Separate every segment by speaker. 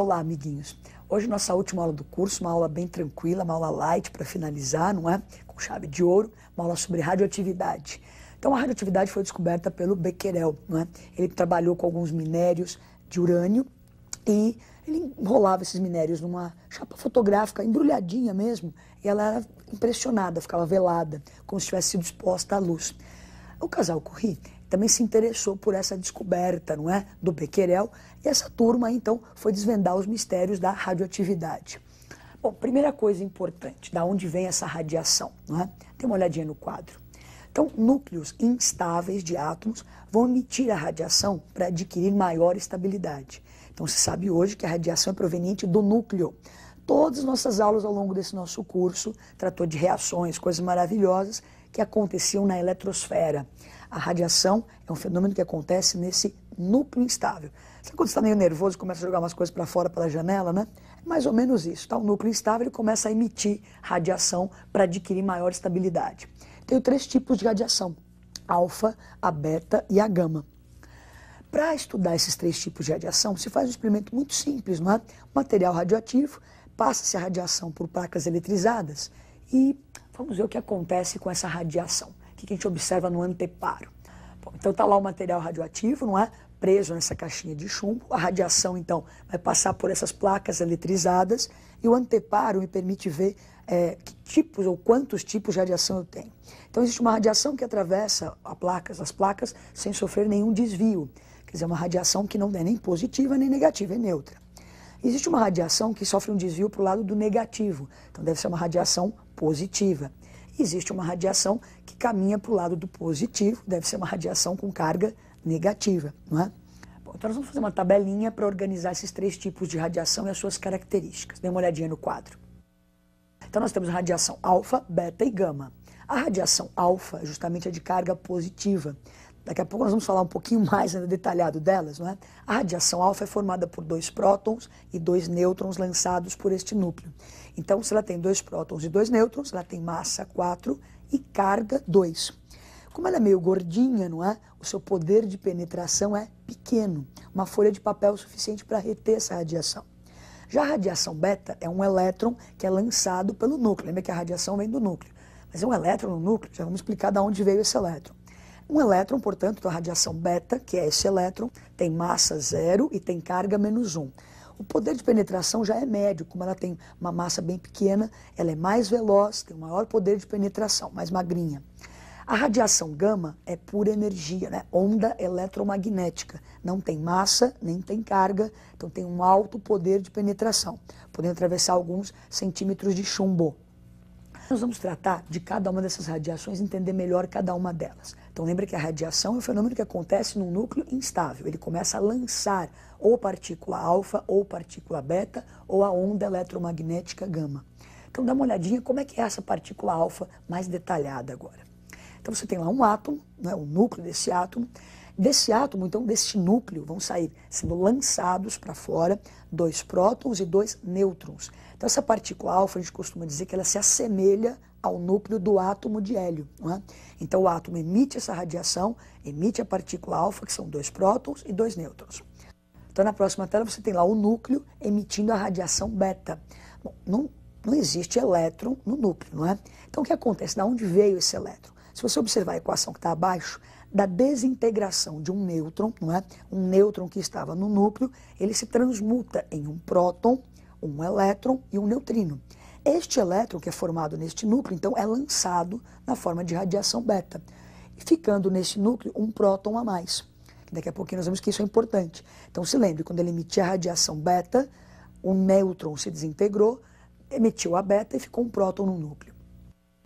Speaker 1: Olá, amiguinhos. Hoje nossa última aula do curso, uma aula bem tranquila, uma aula light para finalizar, não é? Com chave de ouro, uma aula sobre radioatividade. Então a radioatividade foi descoberta pelo Becquerel, não é? Ele trabalhou com alguns minérios de urânio e ele enrolava esses minérios numa chapa fotográfica, embrulhadinha mesmo, e ela era impressionada, ficava velada, como se tivesse sido exposta à luz. O casal Curie também se interessou por essa descoberta, não é, do Becquerel, e essa turma, então, foi desvendar os mistérios da radioatividade. Bom, primeira coisa importante, da onde vem essa radiação, não é? Dê uma olhadinha no quadro. Então, núcleos instáveis de átomos vão emitir a radiação para adquirir maior estabilidade. Então, se sabe hoje que a radiação é proveniente do núcleo. Todas as nossas aulas ao longo desse nosso curso tratou de reações, coisas maravilhosas que aconteciam na eletrosfera. A radiação é um fenômeno que acontece nesse núcleo instável. Sabe quando você está meio nervoso e começa a jogar umas coisas para fora pela janela, né? É mais ou menos isso, tá? O núcleo instável ele começa a emitir radiação para adquirir maior estabilidade. Tem três tipos de radiação: alfa, a beta e a gama. Para estudar esses três tipos de radiação, se faz um experimento muito simples, não é? Material radioativo, passa-se a radiação por placas eletrizadas e vamos ver o que acontece com essa radiação. O que a gente observa no anteparo? Bom, então está lá o material radioativo, não é? Preso nessa caixinha de chumbo. A radiação, então, vai passar por essas placas eletrizadas e o anteparo me permite ver que tipos ou quantos tipos de radiação eu tenho. Então existe uma radiação que atravessa as placas sem sofrer nenhum desvio. Quer dizer, uma radiação que não é nem positiva nem negativa, é neutra. Existe uma radiação que sofre um desvio para o lado do negativo, então deve ser uma radiação positiva. Existe uma radiação que caminha para o lado do positivo, deve ser uma radiação com carga negativa, não é? Bom, então nós vamos fazer uma tabelinha para organizar esses três tipos de radiação e as suas características. Dê uma olhadinha no quadro. Então nós temos a radiação alfa, beta e gama. A radiação alfa justamente é de carga positiva. Daqui a pouco nós vamos falar um pouquinho mais detalhado delas, não é? A radiação alfa é formada por 2 prótons e 2 nêutrons lançados por este núcleo. Então, se ela tem 2 prótons e 2 nêutrons, ela tem massa 4 e carga 2. Como ela é meio gordinha, não é? O seu poder de penetração é pequeno. Uma folha de papel é suficiente para reter essa radiação. Já a radiação beta é um elétron que é lançado pelo núcleo. Lembra que a radiação vem do núcleo. Mas é um elétron no núcleo, já vamos explicar de onde veio esse elétron. Um elétron, portanto, a radiação beta, que é esse elétron, tem massa 0 e tem carga -1. O poder de penetração já é médio, como ela tem uma massa bem pequena, ela é mais veloz, tem um maior poder de penetração, mais magrinha. A radiação gama é pura energia, né? Onda eletromagnética, não tem massa, nem tem carga, então tem um alto poder de penetração, podendo atravessar alguns centímetros de chumbo. Nós vamos tratar de cada uma dessas radiações, entender melhor cada uma delas. Então lembra que a radiação é um fenômeno que acontece num núcleo instável. Ele começa a lançar ou partícula alfa, ou partícula beta, ou a onda eletromagnética gama. Então dá uma olhadinha como é que é essa partícula alfa mais detalhada agora. Então você tem lá um átomo, né, o núcleo desse átomo. Desse átomo, então, desse núcleo, vão sair sendo lançados para fora 2 prótons e 2 nêutrons. Então, essa partícula alfa, a gente costuma dizer que ela se assemelha ao núcleo do átomo de hélio, não é? Então, o átomo emite essa radiação, emite a partícula alfa, que são 2 prótons e 2 nêutrons. Então, na próxima tela, você tem lá o núcleo emitindo a radiação beta. Bom, não existe elétron no núcleo, não é? Então, o que acontece? De onde veio esse elétron? Se você observar a equação que está abaixo, da desintegração de um nêutron, não é? Um nêutron que estava no núcleo, ele se transmuta em um próton, um elétron e um neutrino. Este elétron que é formado neste núcleo, então, é lançado na forma de radiação beta, ficando nesse núcleo um próton a mais. Daqui a pouquinho nós vemos que isso é importante. Então, se lembre, quando ele emitia a radiação beta, o nêutron se desintegrou, emitiu a beta e ficou um próton no núcleo.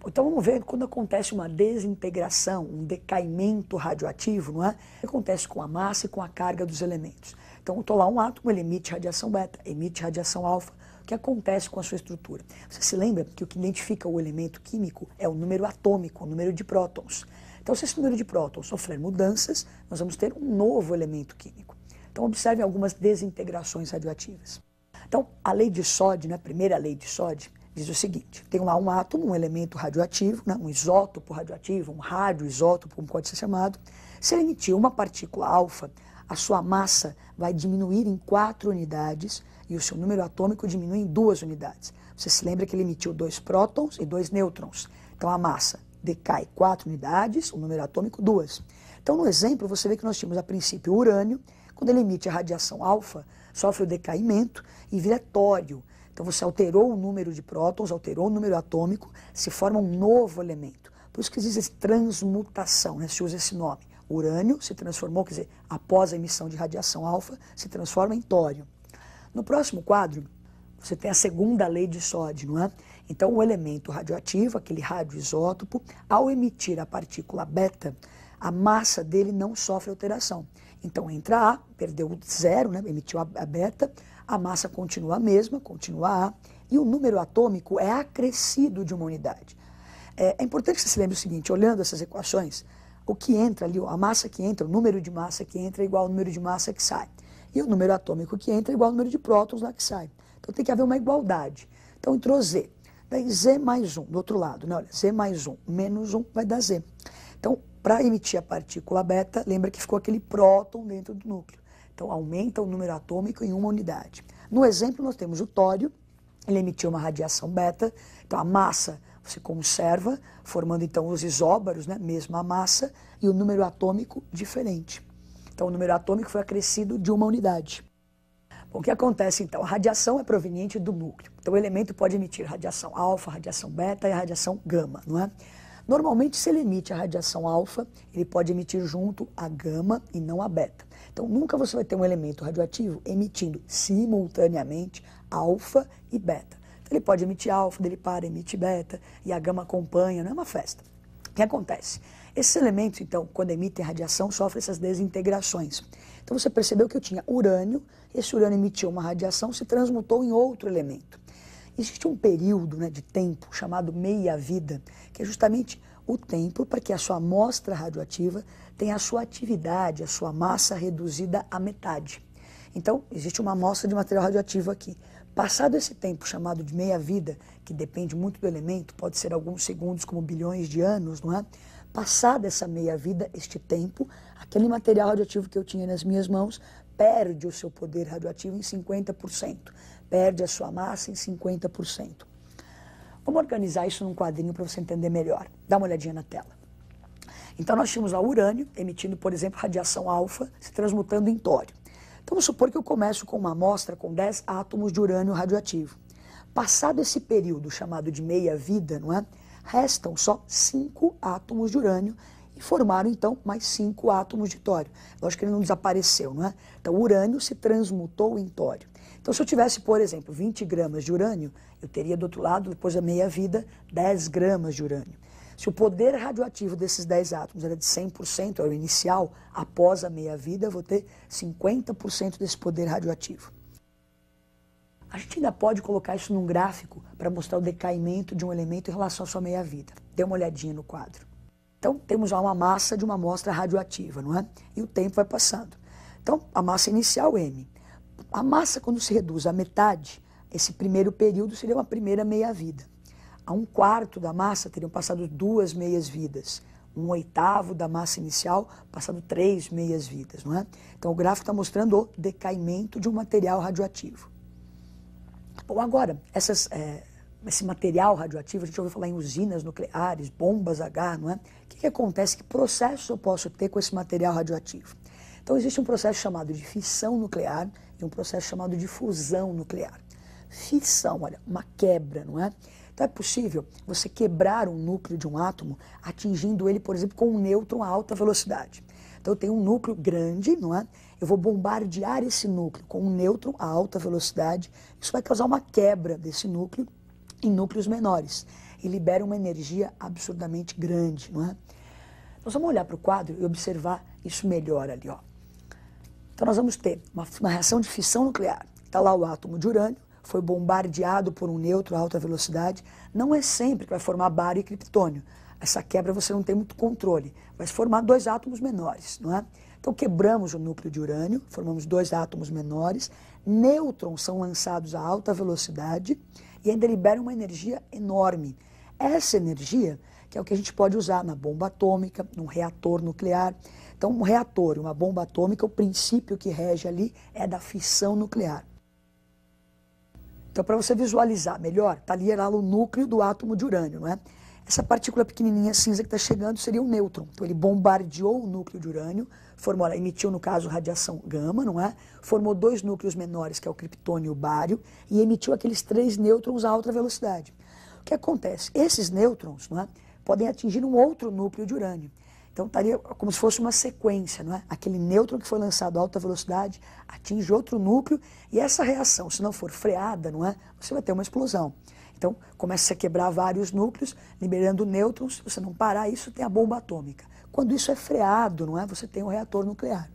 Speaker 1: Então vamos ver quando acontece uma desintegração, um decaimento radioativo, não é? O que acontece com a massa e com a carga dos elementos. Então eu estou lá um átomo, ele emite radiação beta, emite radiação alfa. O que acontece com a sua estrutura? Você se lembra que o que identifica o elemento químico é o número atômico, o número de prótons. Então se esse número de prótons sofrer mudanças, nós vamos ter um novo elemento químico. Então observe algumas desintegrações radioativas. Então a lei de Soddy, né, a primeira lei de Soddy, diz o seguinte: tem lá um átomo, um elemento radioativo, né, um isótopo radioativo, um radioisótopo, como pode ser chamado. Se ele emitir uma partícula alfa, a sua massa vai diminuir em 4 unidades e o seu número atômico diminui em 2 unidades. Você se lembra que ele emitiu 2 prótons e 2 nêutrons. Então a massa decai 4 unidades, o número atômico 2. Então no exemplo você vê que nós tínhamos a princípio o urânio, quando ele emite a radiação alfa, sofre o decaimento e vira tório. Então você alterou o número de prótons, alterou o número atômico, se forma um novo elemento. Por isso que existe transmutação, né? Se usa esse nome. O urânio se transformou, quer dizer, após a emissão de radiação alfa, se transforma em tório. No próximo quadro, você tem a segunda lei de Soddy, não é? Então o elemento radioativo, aquele radioisótopo, ao emitir a partícula beta, a massa dele não sofre alteração. Então entra A, perdeu o zero, né? Emitiu a beta, a massa continua a mesma, continua A, e o número atômico é acrescido de uma unidade. É importante que você se lembre o seguinte, olhando essas equações, o que entra ali, a massa que entra, o número de massa que entra é igual ao número de massa que sai. E o número atômico que entra é igual ao número de prótons lá que sai. Então tem que haver uma igualdade. Então entrou Z, daí Z mais 1, do outro lado, né? Olha, Z mais 1 menos 1 vai dar Z. Então, para emitir a partícula beta, lembra que ficou aquele próton dentro do núcleo. Então aumenta o número atômico em uma unidade. No exemplo nós temos o tório, ele emitiu uma radiação beta, então a massa você conserva, formando então os isóbaros, né? Mesma massa, e o número atômico diferente. Então o número atômico foi acrescido de uma unidade. Bom, o que acontece então? A radiação é proveniente do núcleo. Então o elemento pode emitir radiação alfa, radiação beta e a radiação gama, não é? Normalmente, se ele emite a radiação alfa, ele pode emitir junto a gama e não a beta. Então nunca você vai ter um elemento radioativo emitindo simultaneamente alfa e beta. Então, ele pode emitir alfa, ele para, emite beta, e a gama acompanha, não é uma festa. O que acontece? Esses elementos, então, quando emitem radiação, sofrem essas desintegrações. Então você percebeu que eu tinha urânio, esse urânio emitiu uma radiação, se transmutou em outro elemento. Existe um período, né, de tempo chamado meia-vida, que é justamente o tempo para que a sua amostra radioativa tenha a sua atividade, a sua massa reduzida à metade. Então, existe uma amostra de material radioativo aqui. Passado esse tempo chamado de meia-vida, que depende muito do elemento, pode ser alguns segundos como bilhões de anos, não é? Passada essa meia-vida, este tempo, aquele material radioativo que eu tinha nas minhas mãos perde o seu poder radioativo em 50%, perde a sua massa em 50%. Vamos organizar isso num quadrinho para você entender melhor. Dá uma olhadinha na tela. Então nós tínhamos o urânio emitindo, por exemplo, radiação alfa, se transmutando em tório. Então vamos supor que eu começo com uma amostra com 10 átomos de urânio radioativo. Passado esse período chamado de meia-vida, não é? Restam só 5 átomos de urânio e formaram então mais 5 átomos de tório. Lógico que ele não desapareceu, não é? Então o urânio se transmutou em tório. Então se eu tivesse, por exemplo, 20 gramas de urânio, eu teria do outro lado, depois da meia-vida, 10 gramas de urânio. Se o poder radioativo desses 10 átomos era de 100%, é o inicial, após a meia-vida, eu vou ter 50% desse poder radioativo. A gente ainda pode colocar isso num gráfico para mostrar o decaimento de um elemento em relação à sua meia-vida. Dê uma olhadinha no quadro. Então, temos lá uma massa de uma amostra radioativa, não é? E o tempo vai passando. Então, a massa inicial, M. A massa, quando se reduz à metade, esse primeiro período seria uma primeira meia-vida. A 1/4 da massa teriam passado 2 meias-vidas. 1/8 da massa inicial, passado 3 meias-vidas, não é? Então, o gráfico está mostrando o decaimento de um material radioativo. Bom, agora, esse material radioativo, a gente ouviu falar em usinas nucleares, bombas H, não é? O que acontece? Que processos eu posso ter com esse material radioativo? Então, existe um processo chamado de fissão nuclear e um processo chamado de fusão nuclear. Fissão, olha, uma quebra, não é? Então, é possível você quebrar um núcleo de um átomo atingindo ele, por exemplo, com um nêutron a alta velocidade. Então, eu tenho um núcleo grande, não é? Eu vou bombardear esse núcleo com um nêutron a alta velocidade. Isso vai causar uma quebra desse núcleo em núcleos menores e libera uma energia absurdamente grande, não é? Nós vamos olhar para o quadro e observar isso melhor ali, ó. Então, nós vamos ter uma reação de fissão nuclear. Está lá o átomo de urânio, foi bombardeado por um nêutron a alta velocidade. Não é sempre que vai formar bário e criptônio. Essa quebra você não tem muito controle. Vai se formar 2 átomos menores, não é? Então quebramos o núcleo de urânio, formamos 2 átomos menores, nêutrons são lançados a alta velocidade e ainda liberam uma energia enorme. Essa energia que é o que a gente pode usar na bomba atômica, num reator nuclear. Então um reator e uma bomba atômica, o princípio que rege ali é da fissão nuclear. Então, para você visualizar melhor, está ali lá o núcleo do átomo de urânio, não é? Essa partícula pequenininha cinza que está chegando seria um nêutron. Então, ele bombardeou o núcleo de urânio, emitiu, no caso, radiação gama, não é? Formou dois núcleos menores, que é o criptônio e o bário, e emitiu aqueles 3 nêutrons a alta velocidade. O que acontece? Esses nêutrons, não é, podem atingir um outro núcleo de urânio. Então, estaria como se fosse uma sequência, não é? Aquele nêutron que foi lançado a alta velocidade atinge outro núcleo, e essa reação, se não for freada, não é? Você vai ter uma explosão. Então, começa a quebrar vários núcleos, liberando nêutrons. Se você não parar isso, tem a bomba atômica. Quando isso é freado, não é? Você tem um reator nuclear.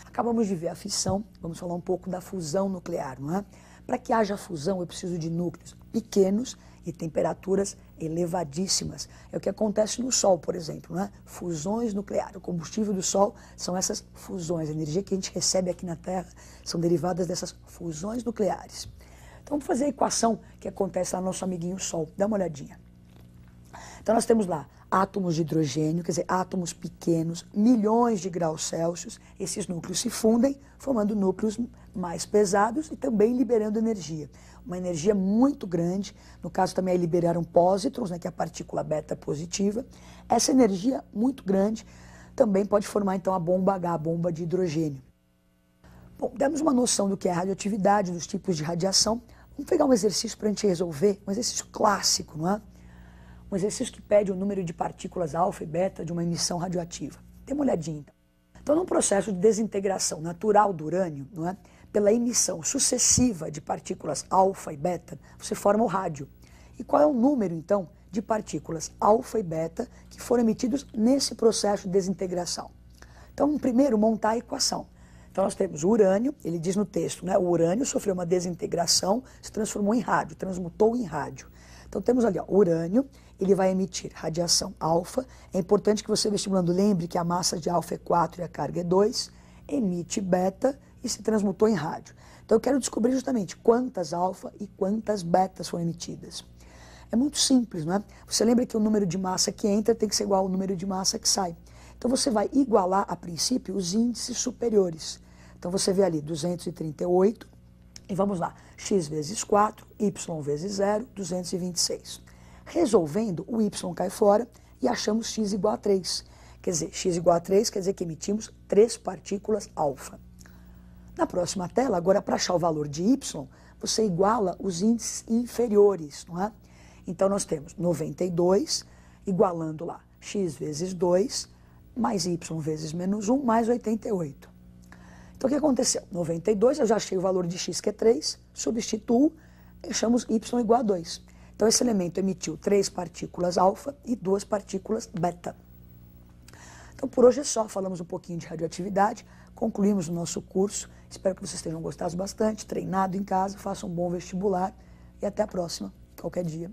Speaker 1: Acabamos de ver a fissão, vamos falar um pouco da fusão nuclear, não é? Para que haja fusão, eu preciso de núcleos pequenos e temperaturas elevadíssimas. É o que acontece no Sol, por exemplo, não é? Fusões nucleares. O combustível do Sol são essas fusões. A energia que a gente recebe aqui na Terra são derivadas dessas fusões nucleares. Então, vamos fazer a equação que acontece lá no nosso amiguinho Sol. Dá uma olhadinha. Então, nós temos lá átomos de hidrogênio, quer dizer, átomos pequenos, milhões de graus Celsius. Esses núcleos se fundem, formando núcleos mais pesados e também liberando energia. Uma energia muito grande, no caso também liberaram pósitrons, né, que é a partícula beta positiva. Essa energia muito grande também pode formar então a bomba H, a bomba de hidrogênio. Bom, demos uma noção do que é a radioatividade, dos tipos de radiação. Vamos pegar um exercício para a gente resolver, um exercício clássico, não é? Um exercício que pede o número de partículas alfa e beta de uma emissão radioativa. Dê uma olhadinha então. Então, num processo de desintegração natural do urânio, não é? Pela emissão sucessiva de partículas alfa e beta, você forma o rádio. E qual é o número, então, de partículas alfa e beta que foram emitidos nesse processo de desintegração? Então, primeiro, montar a equação. Então, nós temos o urânio, ele diz no texto, né? O urânio sofreu uma desintegração, se transformou em rádio, transmutou em rádio. Então, temos ali, ó, o urânio, ele vai emitir radiação alfa. É importante que você, vestibulando, lembre que a massa de alfa é 4 e a carga é 2. Emite beta e se transmutou em rádio. Então, eu quero descobrir justamente quantas alfa e quantas betas foram emitidas. É muito simples, não é? Você lembra que o número de massa que entra tem que ser igual ao número de massa que sai. Então, você vai igualar, a princípio, os índices superiores. Então, você vê ali 238, e vamos lá, x vezes 4, y vezes 0, 226. Resolvendo, o y cai fora e achamos x igual a 3. Quer dizer, x igual a 3 quer dizer que emitimos 3 partículas alfa. Na próxima tela, agora para achar o valor de y, você iguala os índices inferiores, não é? Então, nós temos 92, igualando lá, x vezes 2, mais y vezes menos 1, mais 88. Então, o que aconteceu? 92, eu já achei o valor de x, que é 3, substituo, deixamos y igual a 2. Então, esse elemento emitiu 3 partículas alfa e 2 partículas beta. Então, por hoje é só. Falamos um pouquinho de radioatividade, concluímos o nosso curso. Espero que vocês tenham gostado bastante, treinado em casa, façam um bom vestibular e até a próxima, qualquer dia.